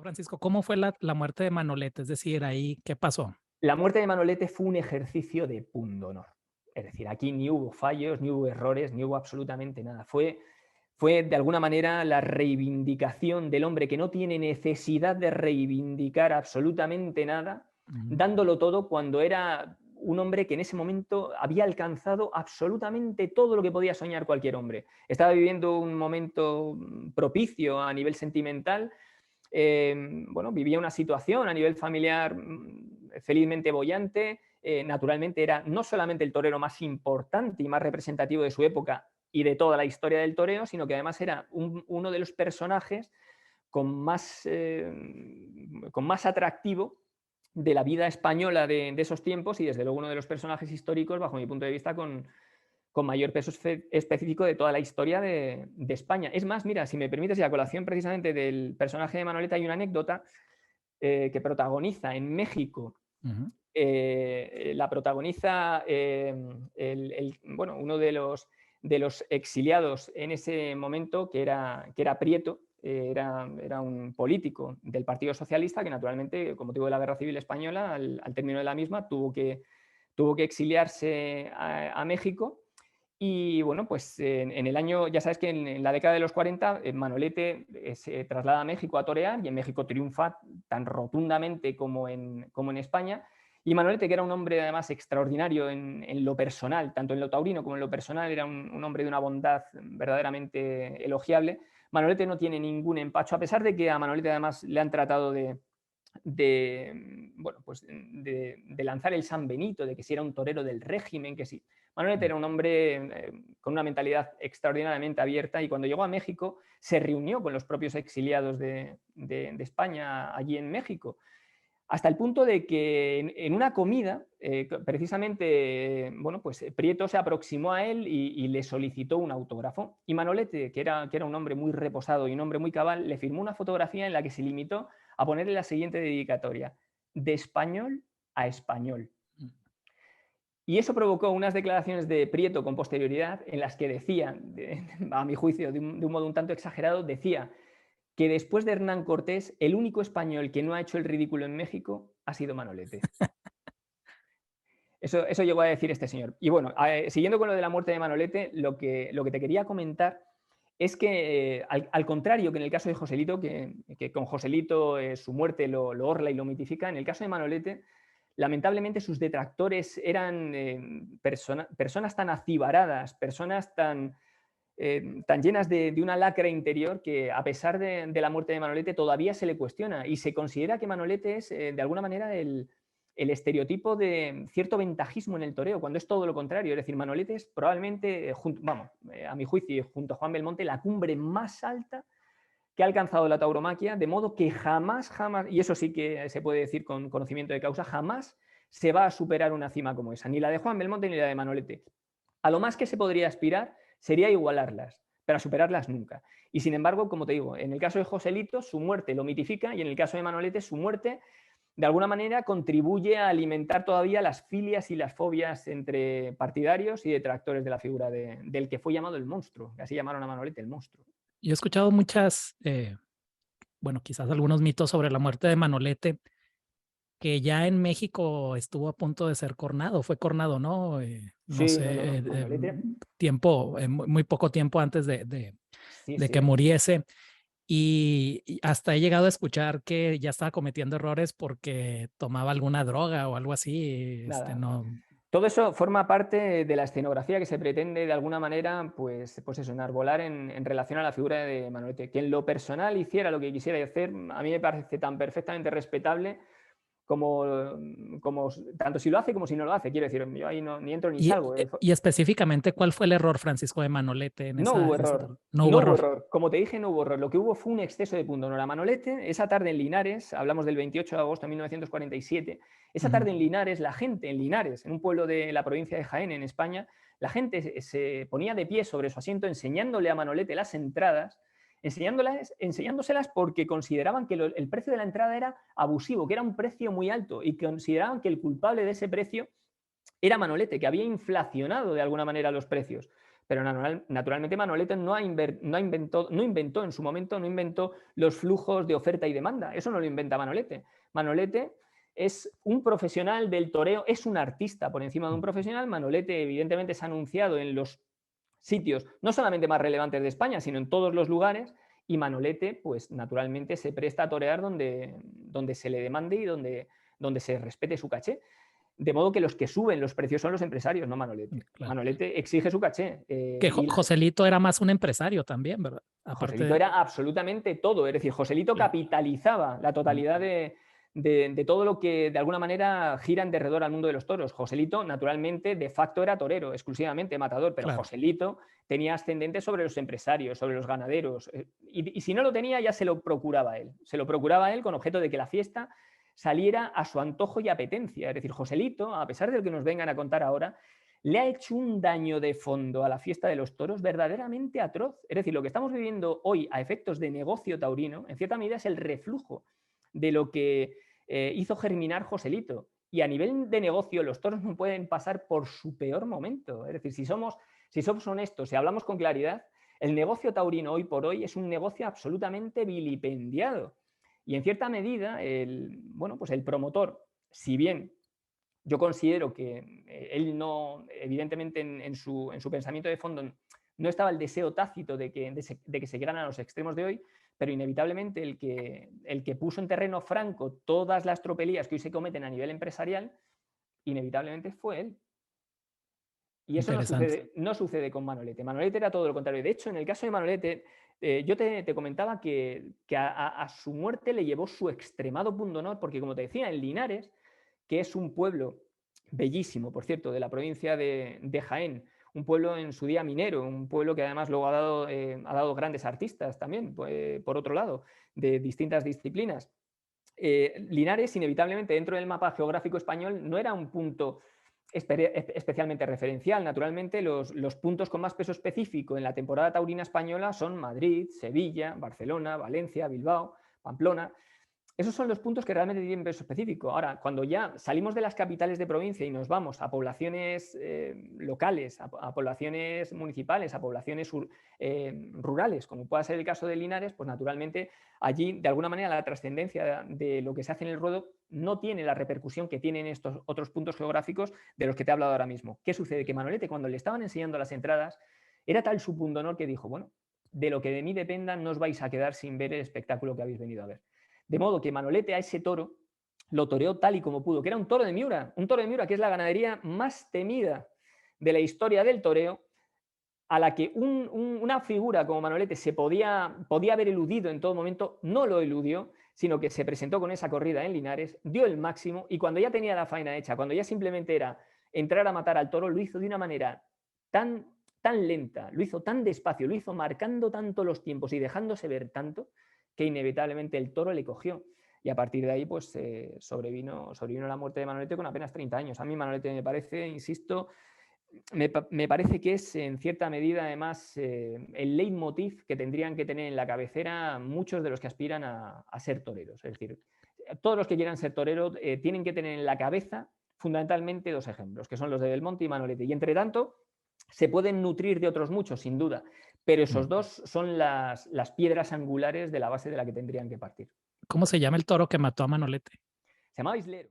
Francisco, ¿cómo fue la muerte de Manolete? Es decir, ahí, ¿qué pasó? La muerte de Manolete fue un ejercicio de pundonor. Es decir, aquí ni hubo fallos, ni hubo errores, ni hubo absolutamente nada. Fue de alguna manera la reivindicación del hombre que no tiene necesidad de reivindicar absolutamente nada, Ujú. dándolo todo cuando era un hombre que en ese momento había alcanzado absolutamente todo lo que podía soñar cualquier hombre. Estaba viviendo un momento propicio a nivel sentimental. Bueno, vivía una situación a nivel familiar felizmente bollante. Naturalmente era no solamente el torero más importante y más representativo de su época y de toda la historia del toreo, sino que además era uno de los personajes con más atractivo de la vida española de esos tiempos y desde luego uno de los personajes históricos, bajo mi punto de vista, con mayor peso específico de toda la historia de España. Es más, mira, si me permites, y a colación precisamente del personaje de Manolete, hay una anécdota que protagoniza en México. Ujú. La protagoniza bueno, uno de los exiliados en ese momento, que era Prieto. Era un político del Partido Socialista que naturalmente, con motivo de la Guerra Civil Española, al término de la misma, tuvo que exiliarse a México. Y bueno, pues en el año, ya sabes que en la década de los 40, Manolete se traslada a México a torear y en México triunfa tan rotundamente como en España. Y Manolete, que era un hombre además extraordinario en lo personal, tanto en lo taurino como en lo personal, era un hombre de una bondad verdaderamente elogiable. Manolete no tiene ningún empacho, a pesar de que a Manolete además le han tratado bueno, pues de lanzar el San Benito, de que si era un torero del régimen, que sí. Manolete era un hombre con una mentalidad extraordinariamente abierta y cuando llegó a México se reunió con los propios exiliados de España allí en México, hasta el punto de que en una comida, precisamente, bueno, pues Prieto se aproximó a él y le solicitó un autógrafo. Y Manolete, que era un hombre muy reposado y un hombre muy cabal, le firmó una fotografía en la que se limitó a ponerle la siguiente dedicatoria: de español a español. Y eso provocó unas declaraciones de Prieto con posterioridad en las que decía, a mi juicio, de un modo un tanto exagerado, decía que después de Hernán Cortés, el único español que no ha hecho el ridículo en México ha sido Manolete. Eso llegó a decir este señor. Y bueno, siguiendo con lo de la muerte de Manolete, lo que te quería comentar es que, al contrario que en el caso de Joselito, que con Joselito su muerte lo orla y lo mitifica, en el caso de Manolete, lamentablemente sus detractores eran personas tan acibaradas, personas tan llenas de una lacra interior que a pesar de la muerte de Manolete todavía se le cuestiona y se considera que Manolete es de alguna manera el estereotipo de cierto ventajismo en el toreo, cuando es todo lo contrario. Es decir, Manolete es probablemente, vamos, a mi juicio, junto a Juan Belmonte, la cumbre más alta que ha alcanzado la tauromaquia, de modo que jamás, jamás, y eso sí que se puede decir con conocimiento de causa, jamás se va a superar una cima como esa, ni la de Juan Belmonte ni la de Manolete. A lo más que se podría aspirar sería igualarlas, pero a superarlas nunca. Y sin embargo, como te digo, en el caso de Joselito, su muerte lo mitifica y en el caso de Manolete, su muerte de alguna manera contribuye a alimentar todavía las filias y las fobias entre partidarios y detractores de la figura del que fue llamado el monstruo, que así llamaron a Manolete, el monstruo. Yo he escuchado muchas, bueno, quizás algunos mitos sobre la muerte de Manolete, que ya en México estuvo a punto de ser cornado, fue cornado, ¿no? No Sí, no, no, sé, no. Manolete, tiempo, muy poco tiempo antes sí, de que sí, muriese. Y hasta he llegado a escuchar que ya estaba cometiendo errores porque tomaba alguna droga o algo así. nada. No. Todo eso forma parte de la escenografía que se pretende de alguna manera, pues eso, enarbolar en relación a la figura de Manolete. Que en lo personal hiciera lo que quisiera hacer, a mí me parece tan perfectamente respetable como, como tanto si lo hace como si no lo hace. Quiero decir, yo ahí no, ni entro ni salgo. Y específicamente, ¿cuál fue el error, Francisco, de Manolete en No hubo en esa error, tarde? No hubo no hubo error. error. Como te dije, no hubo error. Lo que hubo fue un exceso de pundonor. A Manolete, esa tarde en Linares, hablamos del 28 de agosto de 1947, esa Ujú. tarde en Linares, la gente en Linares, en un pueblo de la provincia de Jaén, en España, la gente se ponía de pie sobre su asiento enseñándole a Manolete las entradas, enseñándoselas porque consideraban que el precio de la entrada era abusivo, que era un precio muy alto y consideraban que el culpable de ese precio era Manolete, que había inflacionado de alguna manera los precios. pero naturalmente Manolete no inventó en su momento, no inventó los flujos de oferta y demanda. Eso no lo inventa Manolete. Manolete es un profesional del toreo, es un artista por encima de un profesional. Manolete evidentemente se ha anunciado en los sitios no solamente más relevantes de España, sino en todos los lugares, y Manolete, pues naturalmente se presta a torear donde se le demande y donde se respete su caché. De modo que los que suben los precios son los empresarios, no Manolete. Claro. Manolete exige su caché. Que Joselito era más un empresario también, ¿verdad? Joselito era absolutamente todo. Es decir, Joselito capitalizaba la totalidad de todo lo que de alguna manera gira en derredor al mundo de los toros. Joselito, naturalmente, de facto era torero, exclusivamente matador, pero Claro. Joselito tenía ascendente sobre los empresarios, sobre los ganaderos. Y si no lo tenía, ya se lo procuraba él. Se lo procuraba él con objeto de que la fiesta saliera a su antojo y apetencia. Es decir, Joselito, a pesar de lo que nos vengan a contar ahora, le ha hecho un daño de fondo a la fiesta de los toros verdaderamente atroz. Es decir, lo que estamos viviendo hoy a efectos de negocio taurino, en cierta medida es el reflujo de lo que hizo germinar Joselito. Y a nivel de negocio, los toros no pueden pasar por su peor momento. Es decir, si somos honestos, si hablamos con claridad, el negocio taurino hoy por hoy es un negocio absolutamente vilipendiado. Y en cierta medida, pues el promotor, si bien yo considero que él no, evidentemente en su pensamiento de fondo no estaba el deseo tácito de que se llegaran a los extremos de hoy, pero inevitablemente el que puso en terreno franco todas las tropelías que hoy se cometen a nivel empresarial, inevitablemente fue él. Y eso no sucede con Manolete. Manolete era todo lo contrario. De hecho, en el caso de Manolete, yo te comentaba que a su muerte le llevó su extremado pundonor, porque como te decía, en Linares, que es un pueblo bellísimo, por cierto, de la provincia de Jaén, un pueblo en su día minero, un pueblo que además luego ha dado grandes artistas también, por otro lado, de distintas disciplinas. Linares, inevitablemente, dentro del mapa geográfico español, no era un punto especialmente referencial. Naturalmente, los puntos con más peso específico en la temporada taurina española son Madrid, Sevilla, Barcelona, Valencia, Bilbao, Pamplona. Esos son los puntos que realmente tienen peso específico. Ahora, cuando ya salimos de las capitales de provincia y nos vamos a poblaciones locales, a poblaciones municipales, a poblaciones rurales, como pueda ser el caso de Linares, pues naturalmente allí, de alguna manera, la trascendencia de lo que se hace en el ruedo no tiene la repercusión que tienen estos otros puntos geográficos de los que te he hablado ahora mismo. ¿Qué sucede? Que Manolete, cuando le estaban enseñando las entradas, era tal su pundonor que dijo, bueno, de lo que de mí dependa, no os vais a quedar sin ver el espectáculo que habéis venido a ver. De modo que Manolete a ese toro lo toreó tal y como pudo, que era un toro de Miura que es la ganadería más temida de la historia del toreo, a la que una figura como Manolete se podía haber eludido en todo momento, no lo eludió, sino que se presentó con esa corrida en Linares, dio el máximo y cuando ya tenía la faena hecha, cuando ya simplemente era entrar a matar al toro, lo hizo de una manera tan lenta, lo hizo tan despacio, lo hizo marcando tanto los tiempos y dejándose ver tanto, que inevitablemente el toro le cogió. Y a partir de ahí, pues sobrevino la muerte de Manolete con apenas 30 años. A mí Manolete me parece, insisto, me parece que es en cierta medida además el leitmotiv que tendrían que tener en la cabecera muchos de los que aspiran a ser toreros. Es decir, todos los que quieran ser toreros tienen que tener en la cabeza fundamentalmente dos ejemplos, que son los de Belmonte y Manolete. Y entre tanto, se pueden nutrir de otros muchos, sin duda, pero esos dos son las piedras angulares de la base de la que tendrían que partir. ¿Cómo se llama el toro que mató a Manolete? Se llamaba Islero.